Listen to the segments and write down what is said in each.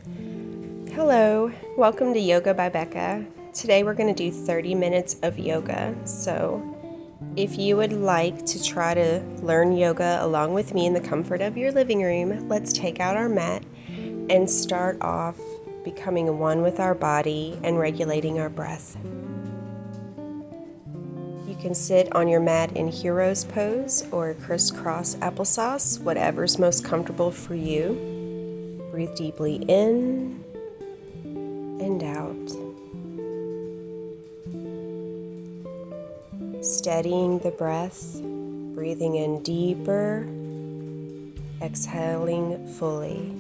Hello, welcome to Yoga by Becca. Today we're going to do 30 minutes of yoga. So, if you would like to try to learn yoga along with me in the comfort of your living room, let's take out our mat and start off becoming one with our body and regulating our breath. You can sit on your mat in hero's pose or crisscross applesauce, whatever's most comfortable for you. Breathe deeply in and out. Steadying the breath, breathing in deeper, exhaling fully.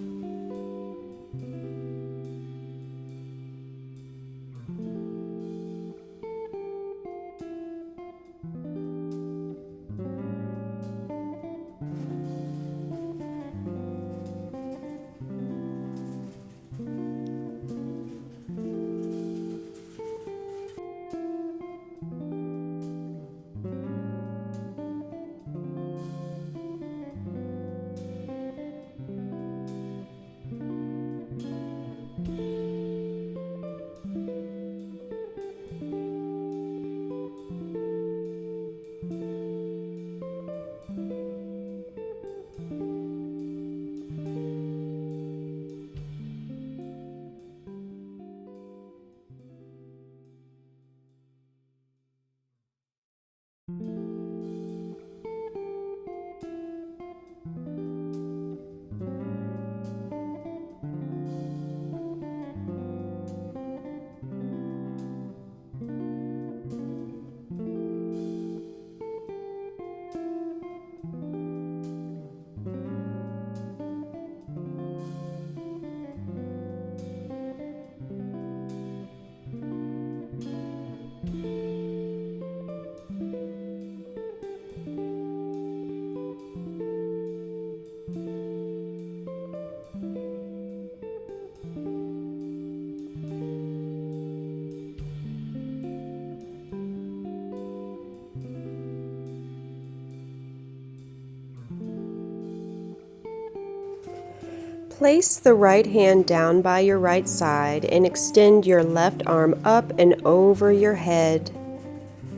Place the right hand down by your right side and extend your left arm up and over your head,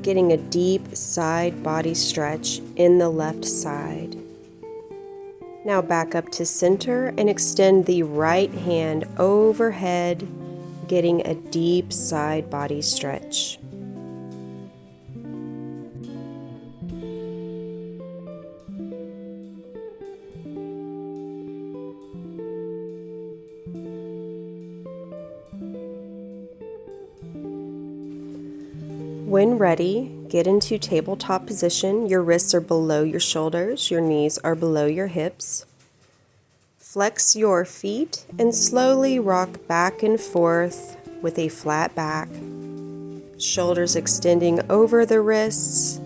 getting a deep side body stretch in the left side. Now back up to center and extend the right hand overhead, getting a deep side body stretch. When ready, get into tabletop position. Your wrists are below your shoulders, your knees are below your hips. Flex your feet and slowly rock back and forth with a flat back. Shoulders extending over the wrists,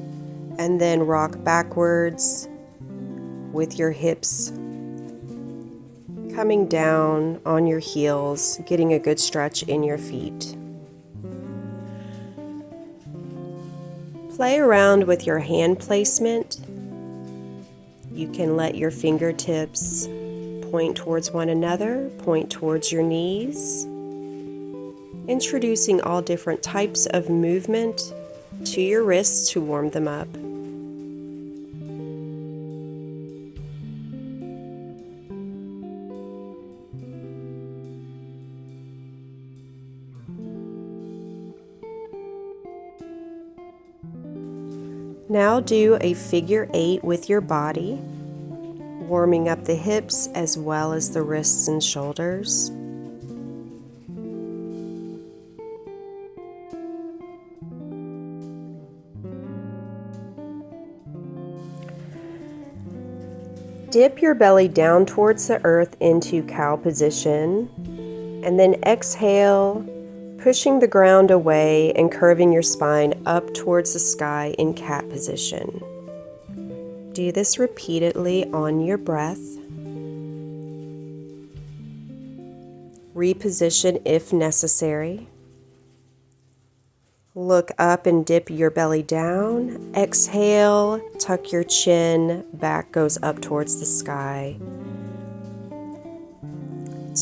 and then rock backwards with your hips coming down on your heels, getting a good stretch in your feet. Play around with your hand placement. You can let your fingertips point towards one another, point towards your knees, introducing all different types of movement to your wrists to warm them up. Now do a figure 8 with your body, warming up the hips as well as the wrists and shoulders. Dip your belly down towards the earth into cow position, and then exhale, pushing the ground away and curving your spine up towards the sky in cat position. Do this repeatedly on your breath. Reposition if necessary. Look up and dip your belly down. Exhale, tuck your chin, back goes up towards the sky.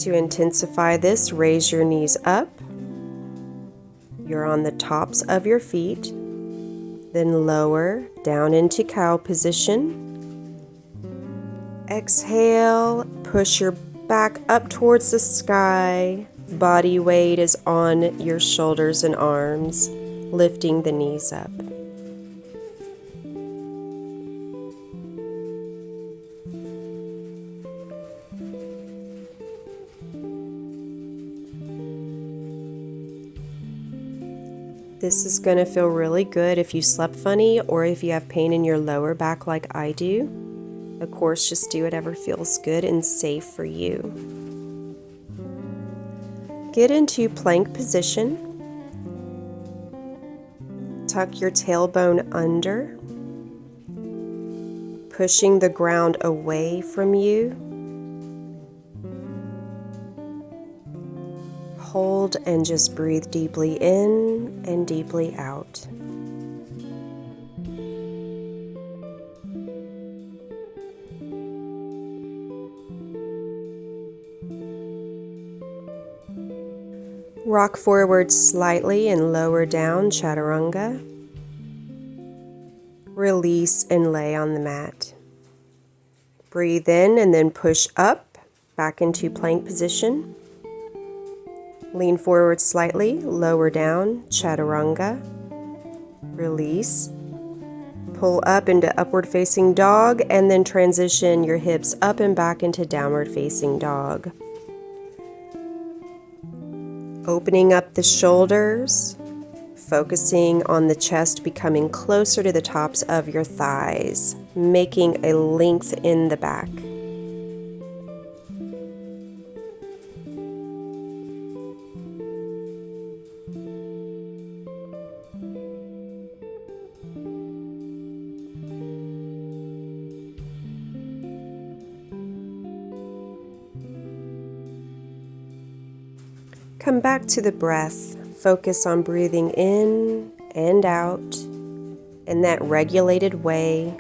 To intensify this, raise your knees up. You're on the tops of your feet. Then lower down into cow position. Exhale, push your back up towards the sky. Body weight is on your shoulders and arms, lifting the knees up. This is going to feel really good if you slept funny or if you have pain in your lower back like I do. Of course, just do whatever feels good and safe for you. Get into plank position. Tuck your tailbone under, pushing the ground away from you. Hold and just breathe deeply in and deeply out. Rock forward slightly and lower down, chaturanga. Release and lay on the mat. Breathe in and then push up, back into plank position. Lean forward slightly, lower down, chaturanga. Release. Pull up into upward facing dog and then transition your hips up and back into downward facing dog. Opening up the shoulders, focusing on the chest becoming closer to the tops of your thighs, making a length in the back. Come back to the breath. Focus on breathing in and out in that regulated way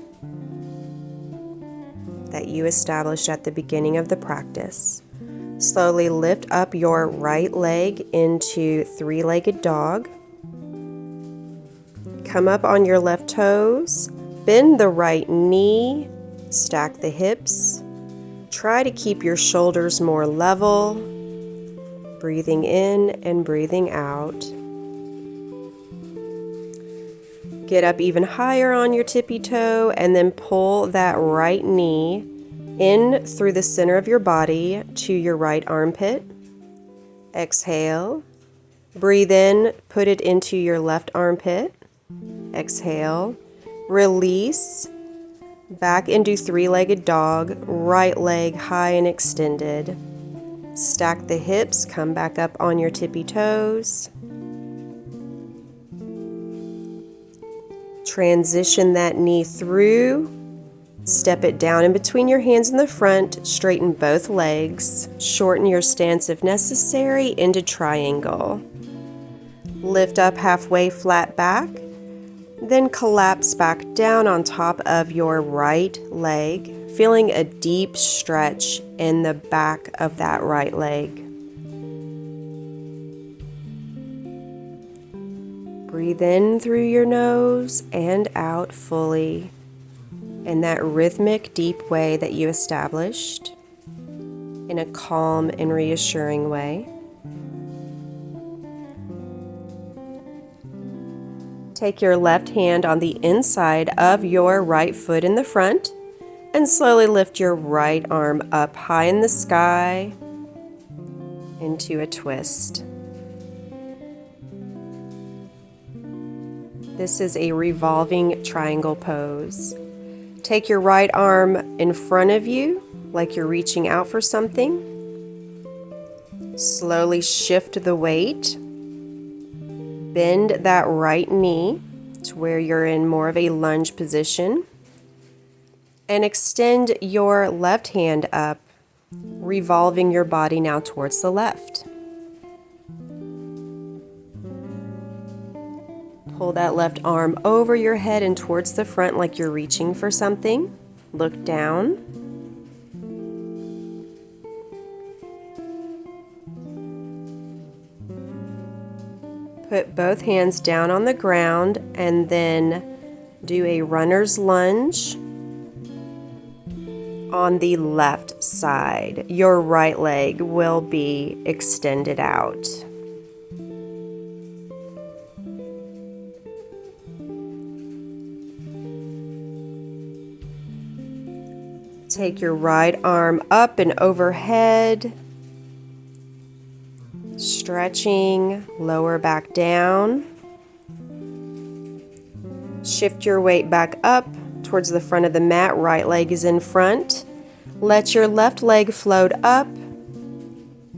that you established at the beginning of the practice. Slowly lift up your right leg into three-legged dog. Come up on your left toes. Bend the right knee. Stack the hips. Try to keep your shoulders more level. Breathing in and breathing out. Get up even higher on your tippy toe and then pull that right knee in through the center of your body to your right armpit. Exhale. Breathe in, put it into your left armpit. Exhale. Release. Back into three-legged dog, right leg high and extended. Stack the hips, come back up on your tippy toes. Transition that knee through. Step it down in between your hands in the front. Straighten both legs. Shorten your stance if necessary into triangle. Lift up halfway, flat back. Then collapse back down on top of your right leg, feeling a deep stretch in the back of that right leg. Breathe in through your nose and out fully in that rhythmic, deep way that you established, in a calm and reassuring way. Take your left hand on the inside of your right foot in the front and slowly lift your right arm up high in the sky into a twist. This is a revolving triangle pose. Take your right arm in front of you like you're reaching out for something. Slowly shift the weight. Bend that right knee to where you're in more of a lunge position. And extend your left hand up, revolving your body now towards the left. Pull that left arm over your head and towards the front like you're reaching for something. Look down. Put both hands down on the ground and then do a runner's lunge on the left side. Your right leg will be extended out. Take your right arm up and overhead, stretching, lower back down. Shift your weight back up towards the front of the mat. Right leg is in front. Let your left leg float up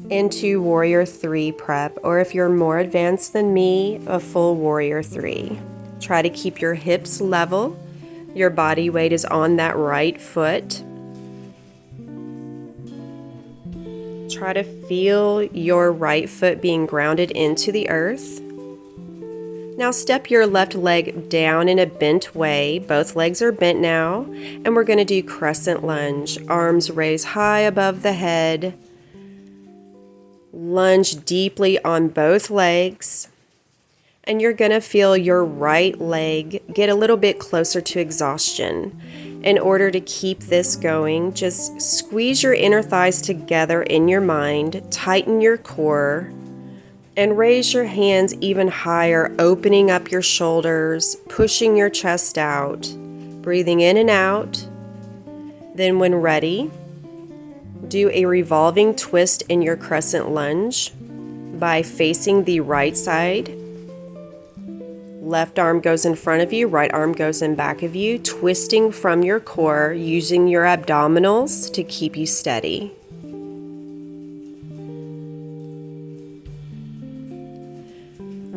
into Warrior 3 prep, or if you're more advanced than me, a full Warrior 3. Try to keep your hips level. Your body weight is on that right foot. Try to feel your right foot being grounded into the earth. Now step your left leg down in a bent way. Both legs are bent now, and we're going to do crescent lunge. Arms raised high above the head. Lunge deeply on both legs, and you're going to feel your right leg get a little bit closer to exhaustion. In order to keep this going, just squeeze your inner thighs together in your mind, tighten your core, and raise your hands even higher, opening up your shoulders, pushing your chest out, breathing in and out. Then when ready, do a revolving twist in your crescent lunge by facing the right side. Left arm goes in front of you, right arm goes in back of you, twisting from your core, using your abdominals to keep you steady.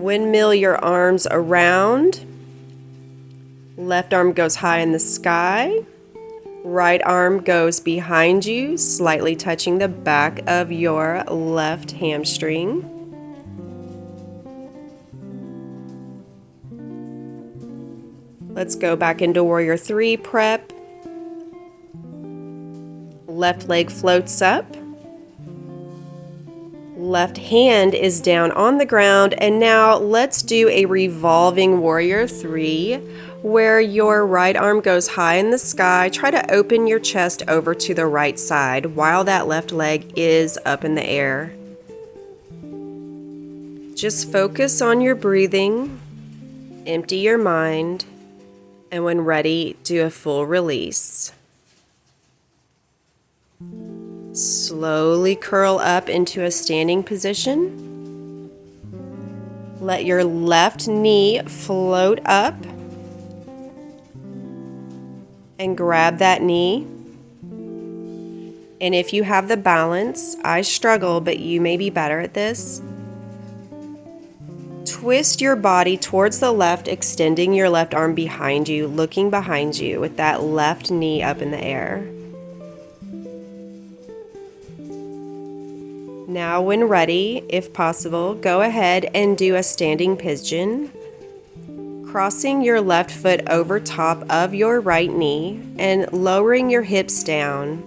Windmill your arms around. Left arm goes high in the sky. Right arm goes behind you, slightly touching the back of your left hamstring. Let's go back into Warrior 3 prep. Left leg floats up. Left hand is down on the ground, and now let's do a revolving Warrior 3 where your right arm goes high in the sky. Try to open your chest over to the right side while that left leg is up in the air. Just focus on your breathing, empty your mind, and when ready, do a full release. Slowly curl up into a standing position. Let your left knee float up and grab that knee. And if you have the balance, I struggle, but you may be better at this. Twist your body towards the left, extending your left arm behind you, looking behind you with that left knee up in the air. Now, when ready, if possible, go ahead and do a standing pigeon, crossing your left foot over top of your right knee and lowering your hips down.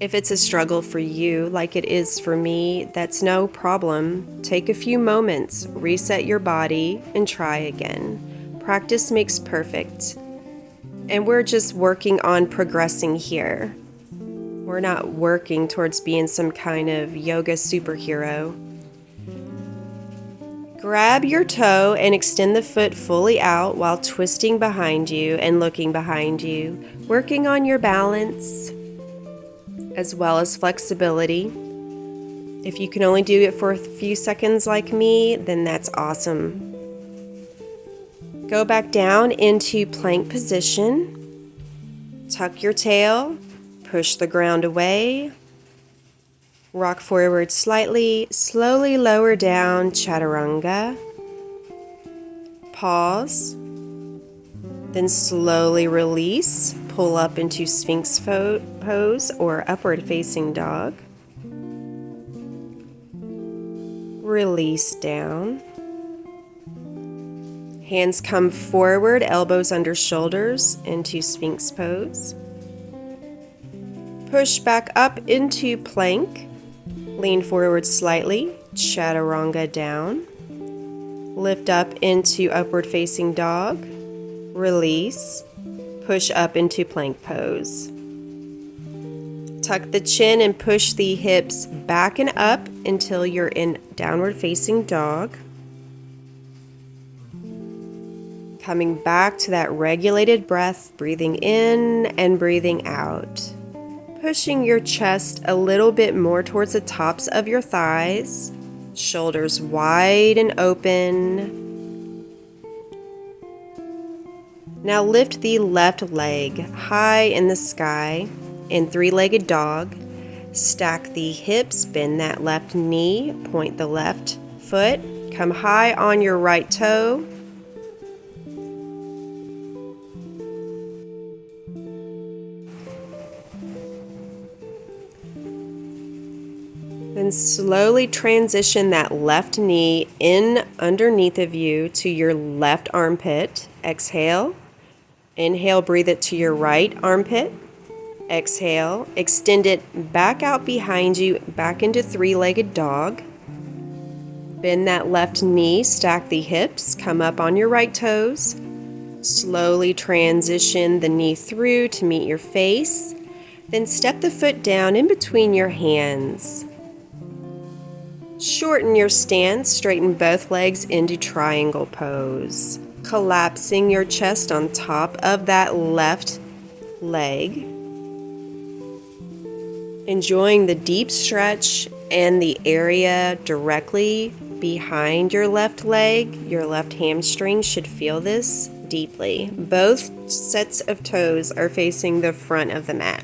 If it's a struggle for you, like it is for me, that's no problem. Take a few moments, reset your body, and try again. Practice makes perfect. And we're just working on progressing here. We're not working towards being some kind of yoga superhero. Grab your toe and extend the foot fully out while twisting behind you and looking behind you, working on your balance as well as flexibility. If you can only do it for a few seconds like me, then that's awesome. Go back down into plank position. Tuck your tail, push the ground away. Rock forward slightly, slowly lower down, chaturanga. Pause. Then slowly release. Pull up into Sphinx pose or upward facing dog. Release down. Hands come forward, elbows under shoulders into Sphinx pose. Push back up into plank. Lean forward slightly. Chaturanga down. Lift up into upward facing dog. Release. Push up into plank pose. Tuck the chin and push the hips back and up until you're in downward facing dog. Coming back to that regulated breath, breathing in and breathing out. Pushing your chest a little bit more towards the tops of your thighs. Shoulders wide and open. Now lift the left leg high in the sky in three-legged dog. Stack the hips, bend that left knee, point the left foot, come high on your right toe. Then slowly transition that left knee in underneath of you to your left armpit. Exhale. Inhale, breathe it to your right armpit. Exhale. Extend it back out behind you, back into three-legged dog. Bend that left knee, stack the hips, come up on your right toes. Slowly transition the knee through to meet your face. Then step the foot down in between your hands. Shorten your stance, straighten both legs into triangle pose. Collapsing your chest on top of that left leg. Enjoying the deep stretch and the area directly behind your left leg. Your left hamstring should feel this deeply. Both sets of toes are facing the front of the mat.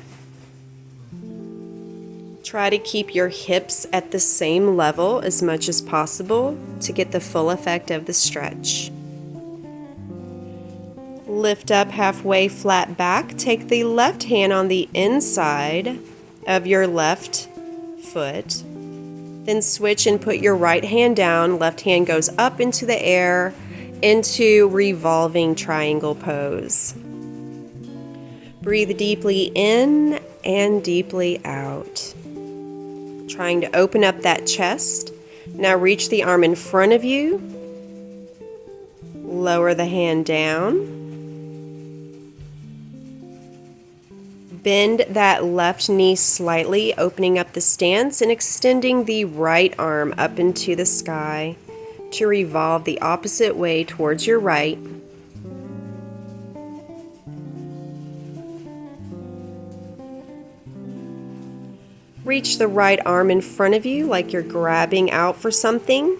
Try to keep your hips at the same level as much as possible to get the full effect of the stretch. Lift up halfway flat back. Take the left hand on the inside of your left foot. Then switch and put your right hand down. Left hand goes up into the air into revolving triangle pose. Breathe deeply in and deeply out. Trying to open up that chest. Now reach the arm in front of you. Lower the hand down. Bend that left knee slightly, opening up the stance and extending the right arm up into the sky to revolve the opposite way towards your right. Reach the right arm in front of you like you're grabbing out for something.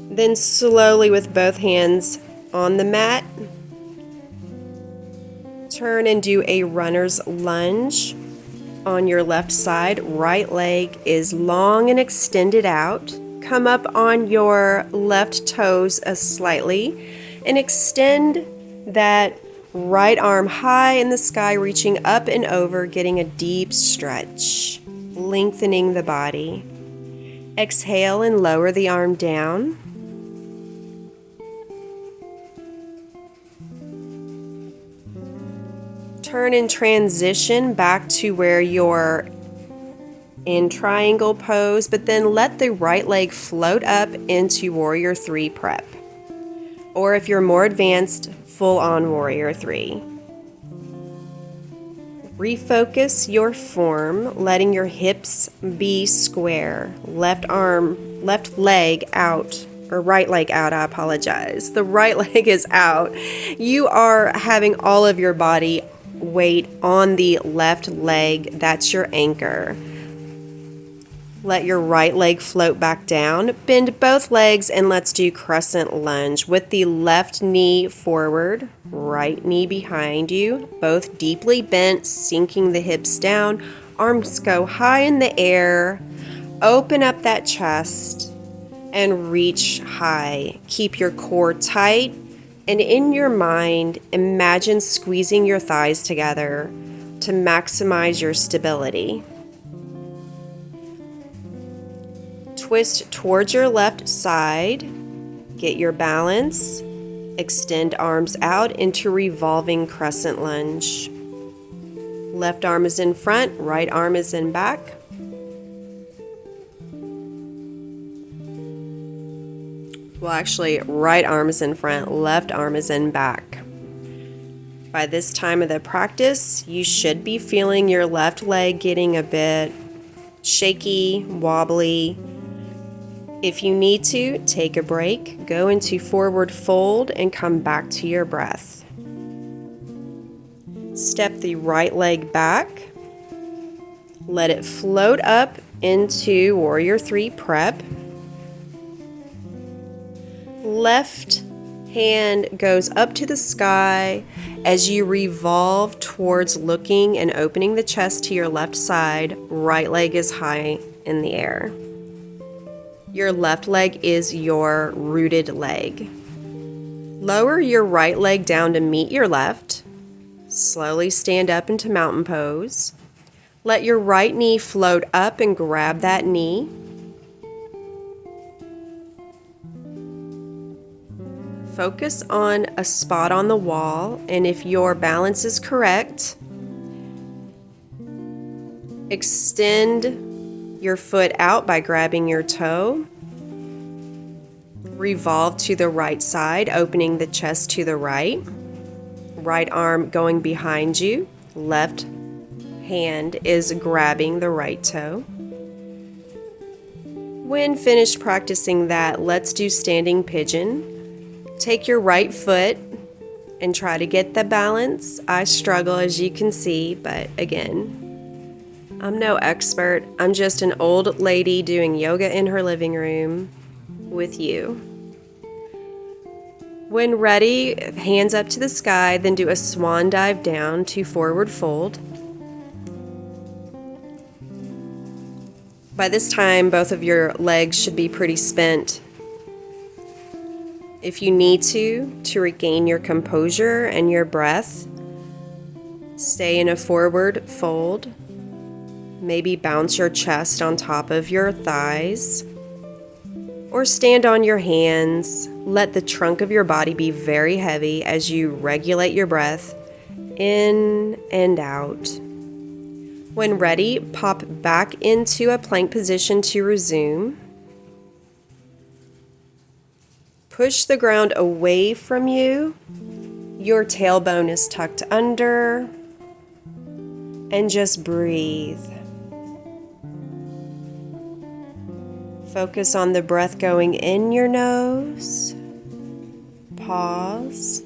Then slowly with both hands on the mat, turn and do a runner's lunge on your left side. Right leg is long and extended out. Come up on your left toes slightly and extend that right arm high in the sky, reaching up and over, getting a deep stretch, lengthening the body. Exhale and lower the arm down. Turn and transition back to where you're in triangle pose, but then let the right leg float up into Warrior 3 prep. Or if you're more advanced, full-on Warrior 3. Refocus your form, letting your hips be square. Left leg out, or right leg out, I apologize. The right leg is out. You are having all of your body weight on the left leg. That's your anchor. Let your right leg float back down. Bend both legs and let's do crescent lunge with the left knee forward, right knee behind you, both deeply bent, sinking the hips down. Arms go high in the air. Open up that chest and reach high. Keep your core tight, and in your mind, imagine squeezing your thighs together to maximize your stability. Twist towards your left side, get your balance, extend arms out into revolving crescent lunge. Left arm is in front, right arm is in back. Well, actually, right arm is in front, left arm is in back. By this time of the practice, you should be feeling your left leg getting a bit shaky, wobbly. If you need to, take a break, go into forward fold, and come back to your breath. Step the right leg back. Let it float up into Warrior 3 prep. Left hand goes up to the sky as you revolve towards looking and opening the chest to your left side. Right leg is high in the air. Your left leg is your rooted leg. Lower your right leg down to meet your left. Slowly stand up into mountain pose. Let your right knee float up and grab that knee. Focus on a spot on the wall, and if your balance is correct, extend your foot out by grabbing your toe. Revolve to the right side, opening the chest to the right. Right arm going behind you. Left hand is grabbing the right toe. When finished practicing that, let's do standing pigeon. Take your right foot and try to get the balance. I struggle, as you can see, but again, I'm no expert. I'm just an old lady doing yoga in her living room with you. When ready, hands up to the sky, then do a swan dive down to forward fold. By this time, both of your legs should be pretty spent. If you need to regain your composure and your breath, stay in a forward fold. Maybe bounce your chest on top of your thighs, or stand on your hands. Let the trunk of your body be very heavy as you regulate your breath in and out. When ready, pop back into a plank position to resume. Push the ground away from you. Your tailbone is tucked under. And just breathe. Focus on the breath going in your nose. Pause.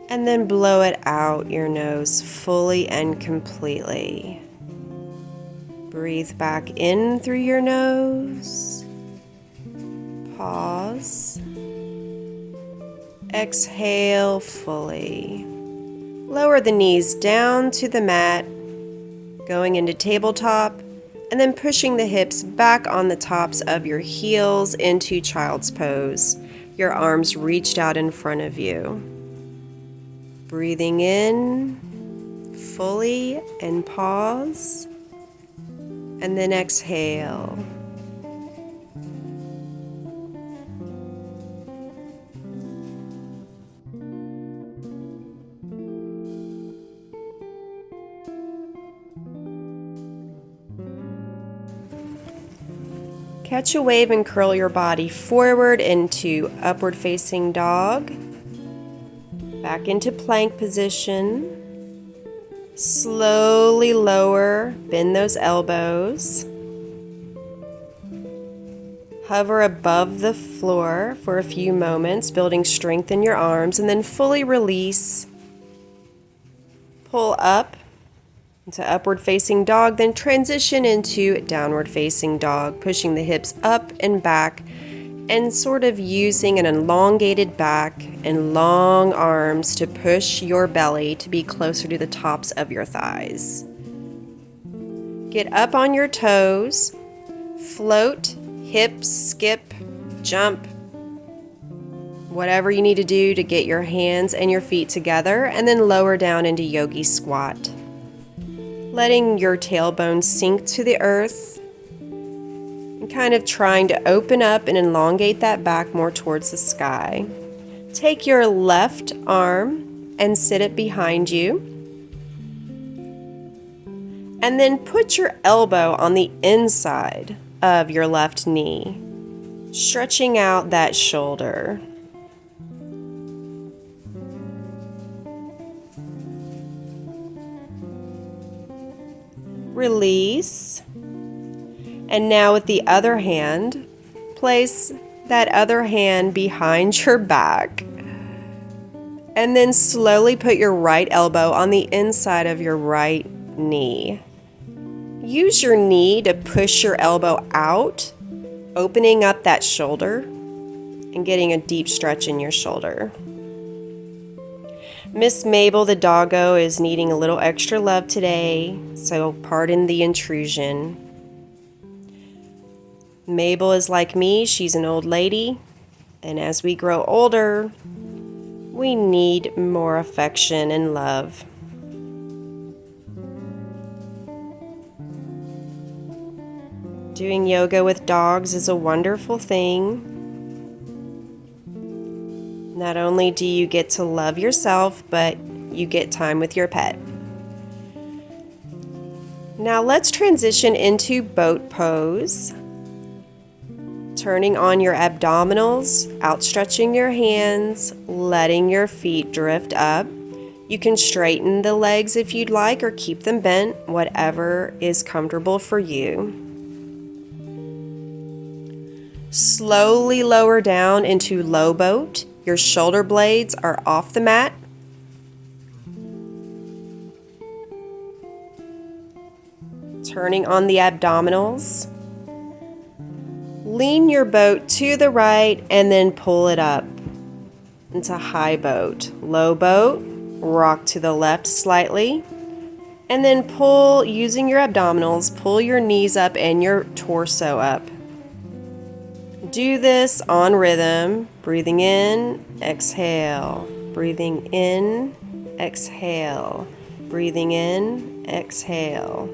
And then blow it out your nose fully and completely. Breathe back in through your nose. Pause. Exhale fully. Lower the knees down to the mat, going into tabletop, and then pushing the hips back on the tops of your heels into child's pose. Your arms reached out in front of you. Breathing in fully and pause, and then exhale. Catch a wave and curl your body forward into upward facing dog. Back into plank position. Slowly lower, bend those elbows. Hover above the floor for a few moments, building strength in your arms, and then fully release. Pull up into upward facing dog, then transition into downward facing dog, pushing the hips up and back and sort of using an elongated back and long arms to push your belly to be closer to the tops of your thighs. Get up on your toes, float, hip, skip, jump, whatever you need to do to get your hands and your feet together, and then lower down into yogi squat. Letting your tailbone sink to the earth and kind of trying to open up and elongate that back more towards the sky. Take your left arm and sit it behind you. And then put your elbow on the inside of your left knee. Stretching out that shoulder. Release. And now with the other hand, place that other hand behind your back. And then slowly put your right elbow on the inside of your right knee. Use your knee to push your elbow out, opening up that shoulder and getting a deep stretch in your shoulder. Miss Mabel the doggo is needing a little extra love today, so pardon the intrusion. Mabel is like me, she's an old lady, and as we grow older, we need more affection and love. Doing yoga with dogs is a wonderful thing. Not only do you get to love yourself, but you get time with your pet. Now let's transition into boat pose. Turning on your abdominals, outstretching your hands, letting your feet drift up. You can straighten the legs if you'd like or keep them bent, whatever is comfortable for you. Slowly lower down into low boat. Your shoulder blades are off the mat. Turning on the abdominals. Lean your boat to the right and then pull it up into high boat. Low boat, rock to the left slightly, and then pull, using your abdominals, pull your knees up and your torso up. Do this on rhythm, breathing in, exhale, breathing in, exhale, breathing in, exhale.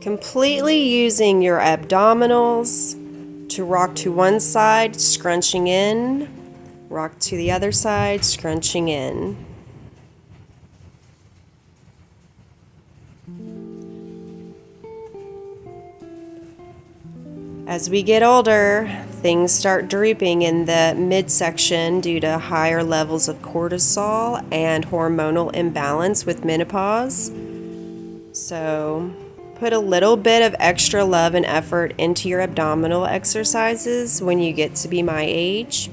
Completely using your abdominals to rock to one side, scrunching in, rock to the other side, scrunching in. As we get older, things start drooping in the midsection due to higher levels of cortisol and hormonal imbalance with menopause. So put a little bit of extra love and effort into your abdominal exercises when you get to be my age.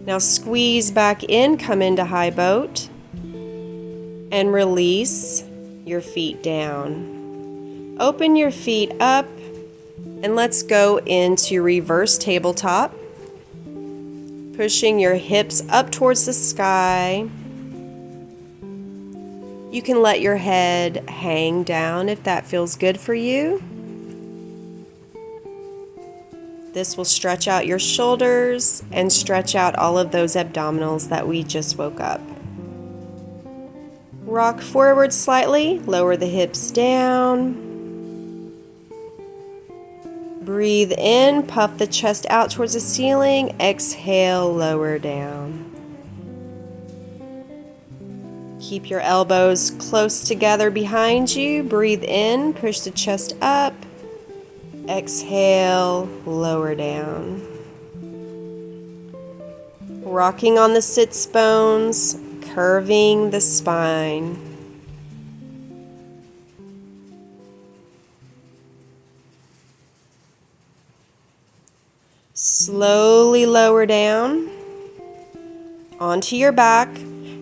Now squeeze back in, come into high boat, and release your feet down. Open your feet up. And let's go into reverse tabletop, pushing your hips up towards the sky. You can let your head hang down if that feels good for you. This will stretch out your shoulders and stretch out all of those abdominals that we just woke up. Rock forward slightly, lower the hips down. Breathe in, puff the chest out towards the ceiling. Exhale, lower down. Keep your elbows close together behind you. Breathe in, push the chest up. Exhale, lower down. Rocking on the sits bones, curving the spine. Slowly lower down onto your back,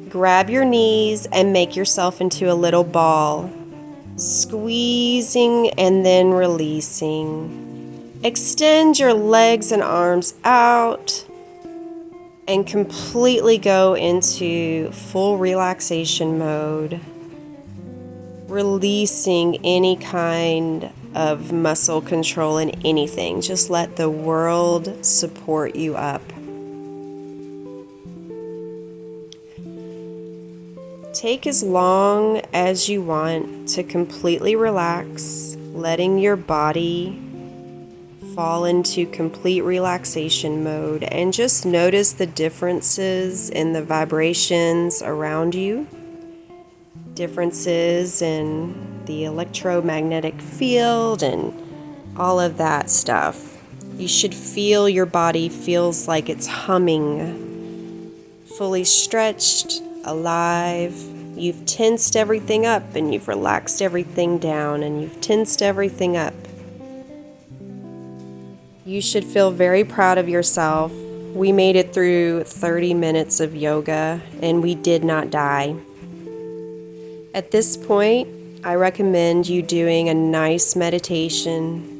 grab your knees and make yourself into a little ball, squeezing and then releasing. Extend your legs and arms out and completely go into full relaxation mode, releasing any kind of muscle control in anything. Just let the world support you up. Take as long as you want to completely relax, letting your body fall into complete relaxation mode, and just notice the differences in the vibrations around you, differences in the electromagnetic field, and all of that stuff. You should feel your body feels like it's humming, fully stretched, alive. You've tensed everything up and you've relaxed everything down and you've tensed everything up. You should feel very proud of yourself. We made it through 30 minutes of yoga and we did not die. At this point, I recommend you doing a nice meditation.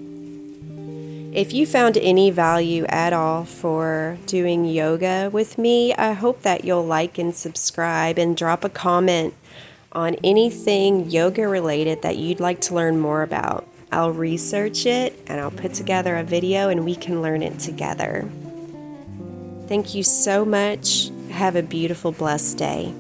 If you found any value at all for doing yoga with me, I hope that you'll like and subscribe and drop a comment on anything yoga related that you'd like to learn more about. I'll research it and I'll put together a video and we can learn it together. Thank you so much. Have a beautiful, blessed day.